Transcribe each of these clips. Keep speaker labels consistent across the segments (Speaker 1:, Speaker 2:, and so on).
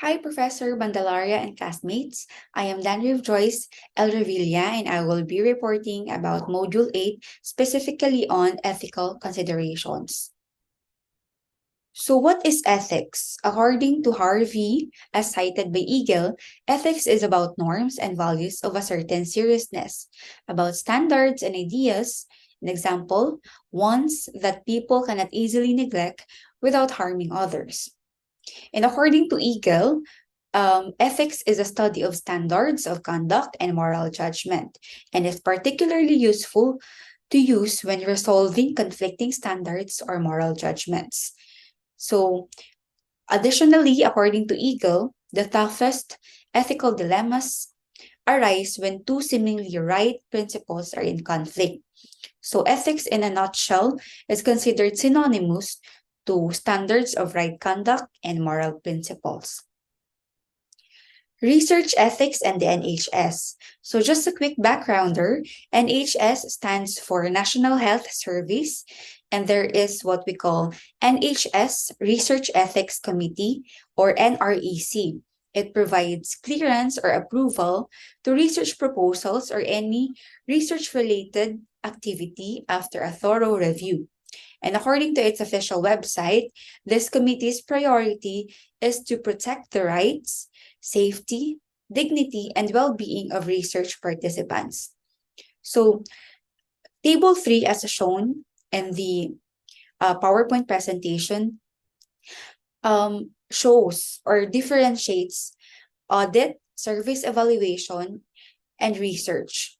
Speaker 1: Hi, Professor Bandalaria and classmates. I am Danriv Joyce El Revilla, and I will be reporting about Module 8, specifically on ethical considerations. So, what is ethics? According to Harvey, as cited by Eagle, ethics is about norms and values of a certain seriousness, about standards and ideas. An example, ones that people cannot easily neglect without harming others. And according to Eagle, ethics is a study of standards of conduct and moral judgment, and is particularly useful to use when resolving conflicting standards or moral judgments. So, additionally, according to Eagle, the toughest ethical dilemmas arise when two seemingly right principles are in conflict. So, ethics in a nutshell is considered synonymous to standards of right conduct and moral principles. Research ethics and the NHS. So just a quick backgrounder, NHS stands for National Health Service, and there is what we call NHS Research Ethics Committee, or NREC. It provides clearance or approval to research proposals or any research-related activity after a thorough review. And according to its official website, this committee's priority is to protect the rights, safety, dignity, and well-being of research participants. So, Table 3, as shown in the PowerPoint presentation, shows or differentiates audit, service evaluation, and research.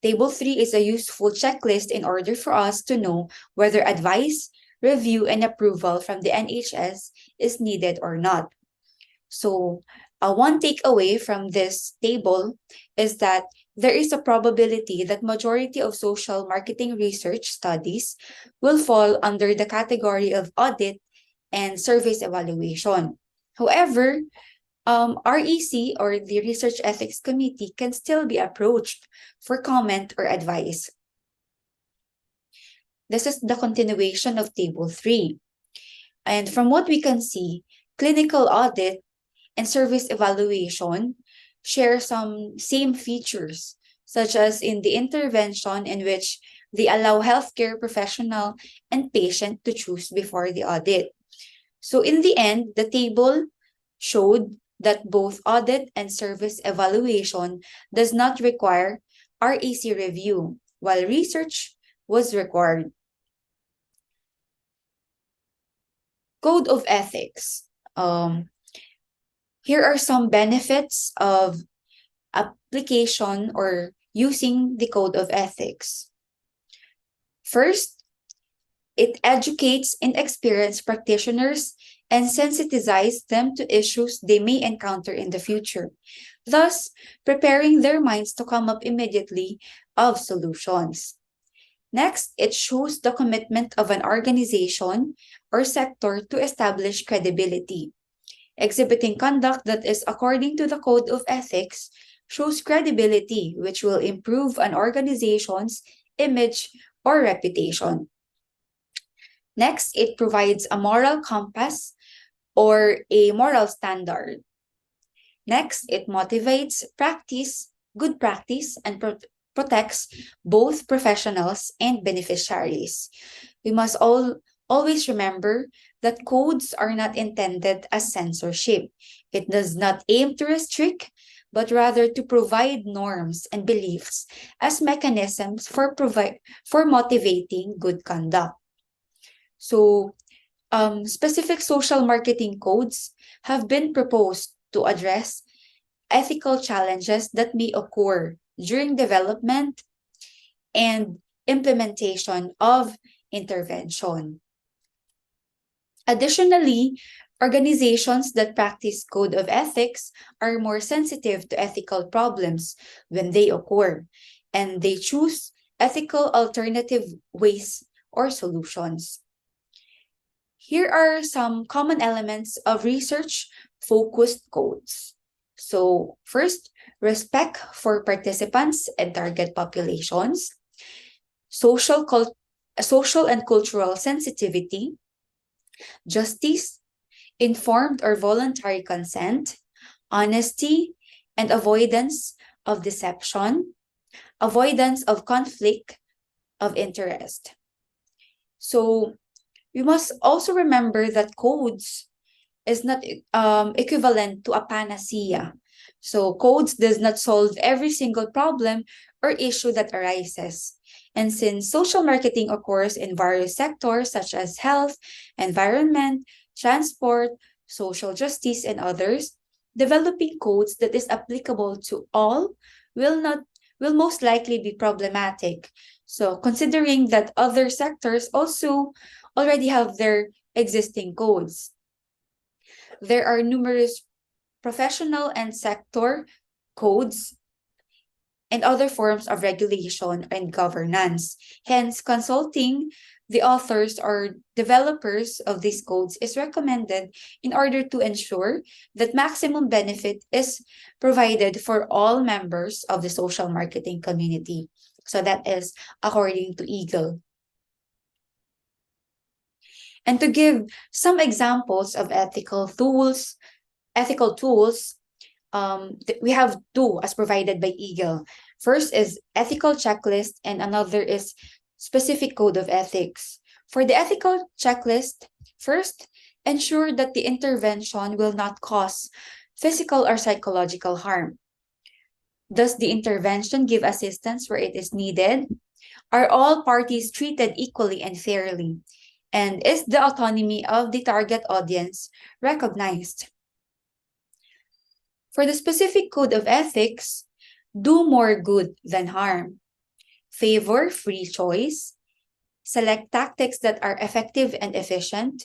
Speaker 1: Table 3 is a useful checklist in order for us to know whether advice, review, and approval from the NHS is needed or not. So, one takeaway from this table is that there is a probability that majority of social marketing research studies will fall under the category of audit and service evaluation. However, REC, or the Research Ethics Committee, can still be approached for comment or advice. This is the continuation of Table 3. And from what we can see, clinical audit and service evaluation share some same features, such as in the intervention in which they allow healthcare professional and patient to choose before the audit. So in the end, the table showed that both audit and service evaluation does not require REC review, while research was required. Code of ethics. Here are some benefits of application or using the code of ethics. First, it educates inexperienced practitioners and sensitizes them to issues they may encounter in the future, thus preparing their minds to come up immediately of solutions. Next, it shows the commitment of an organization or sector to establish credibility. Exhibiting conduct that is according to the code of ethics shows credibility, which will improve an organization's image or reputation. Next, it provides a moral compass or a moral standard. Next, it motivates good practice, and protects both professionals and beneficiaries. We must always remember that codes are not intended as censorship. It does not aim to restrict, but rather to provide norms and beliefs as mechanisms for motivating good conduct. So, specific social marketing codes have been proposed to address ethical challenges that may occur during development and implementation of intervention. Additionally, organizations that practice code of ethics are more sensitive to ethical problems when they occur, and they choose ethical alternative ways or solutions. Here are some common elements of research-focused codes. So first, respect for participants and target populations, social and cultural sensitivity, justice, informed or voluntary consent, honesty and avoidance of deception, avoidance of conflict of interest. So we must also remember that codes is not equivalent to a panacea. So codes does not solve every single problem or issue that arises. And since social marketing occurs in various sectors such as health, environment, transport, social justice, and others, developing codes that is applicable to all will not will most likely be problematic. So considering that other sectors also already have their existing codes. There are numerous professional and sector codes and other forms of regulation and governance. Hence, consulting the authors or developers of these codes is recommended in order to ensure that maximum benefit is provided for all members of the social marketing community. So that is according to Eagle. And to give some examples of ethical tools, we have two as provided by Eagle. First is ethical checklist, and another is specific code of ethics. For the ethical checklist, first, ensure that the intervention will not cause physical or psychological harm. Does the intervention give assistance where it is needed? Are all parties treated equally and fairly? And is the autonomy of the target audience recognized? For the specific code of ethics, do more good than harm. Favor free choice. Select tactics that are effective and efficient.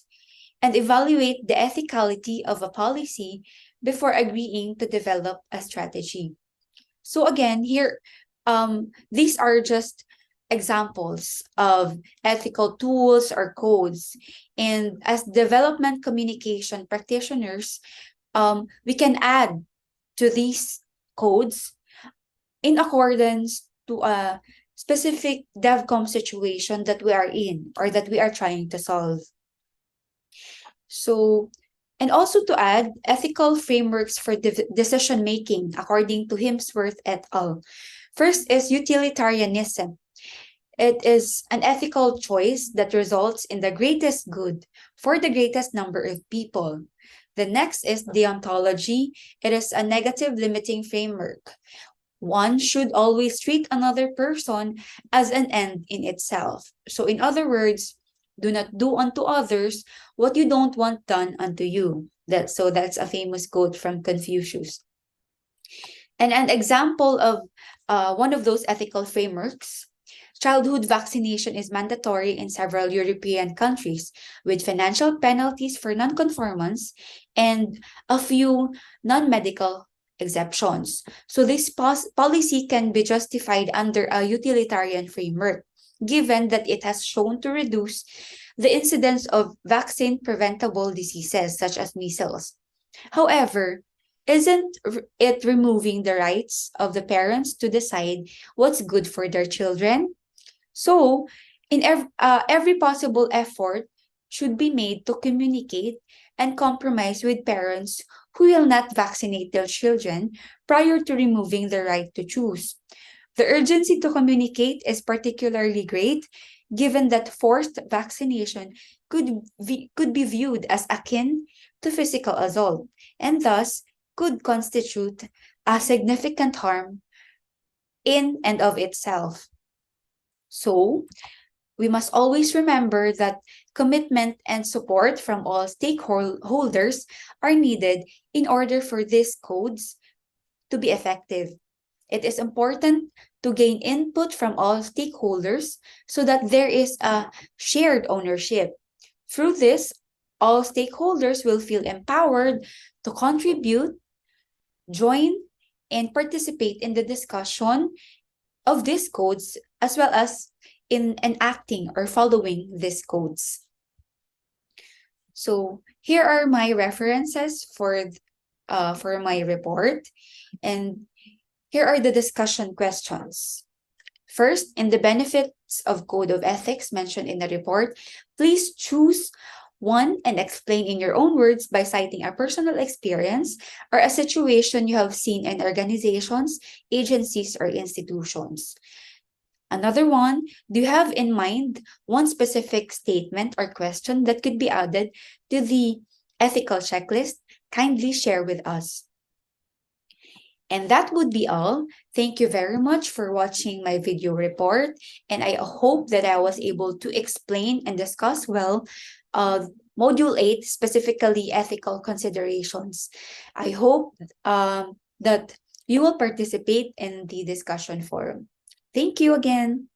Speaker 1: And evaluate the ethicality of a policy before agreeing to develop a strategy. So again, here, these are just examples of ethical tools or codes. And as development communication practitioners, we can add to these codes in accordance to a specific DevCom situation that we are in or that we are trying to solve. So, and also to add ethical frameworks for decision making according to Himsworth et al. First is utilitarianism. It is an ethical choice that results in the greatest good for the greatest number of people. The next is deontology. It is a negative limiting framework. One should always treat another person as an end in itself. So in other words, do not do unto others what you don't want done unto you. That's a famous quote from Confucius. And an example of one of those ethical frameworks, childhood vaccination is mandatory in several European countries with financial penalties for nonconformance and a few non-medical exceptions. So this policy can be justified under a utilitarian framework, given that it has shown to reduce the incidence of vaccine-preventable diseases such as measles. However, isn't it removing the rights of the parents to decide what's good for their children? So, in every possible effort should be made to communicate and compromise with parents who will not vaccinate their children prior to removing the right to choose. The urgency to communicate is particularly great given that forced vaccination could be viewed as akin to physical assault and thus could constitute a significant harm in and of itself. So, we must always remember that commitment and support from all stakeholders are needed in order for these codes to be effective. It is important to gain input from all stakeholders so that there is a shared ownership. Through this, all stakeholders will feel empowered to contribute, join, and participate in the discussion of these codes as well as in enacting or following these codes. So here are my references for my report, and here are the discussion questions. First, in the benefits of code of ethics mentioned in the report, please choose One, and explain in your own words by citing a personal experience or a situation you have seen in organizations, agencies, or institutions. Another one, do you have in mind one specific statement or question that could be added to the ethical checklist? Kindly share with us. And that would be all. Thank you very much for watching my video report. And I hope that I was able to explain and discuss well Module 8, specifically ethical considerations. I hope that you will participate in the discussion forum. Thank you again.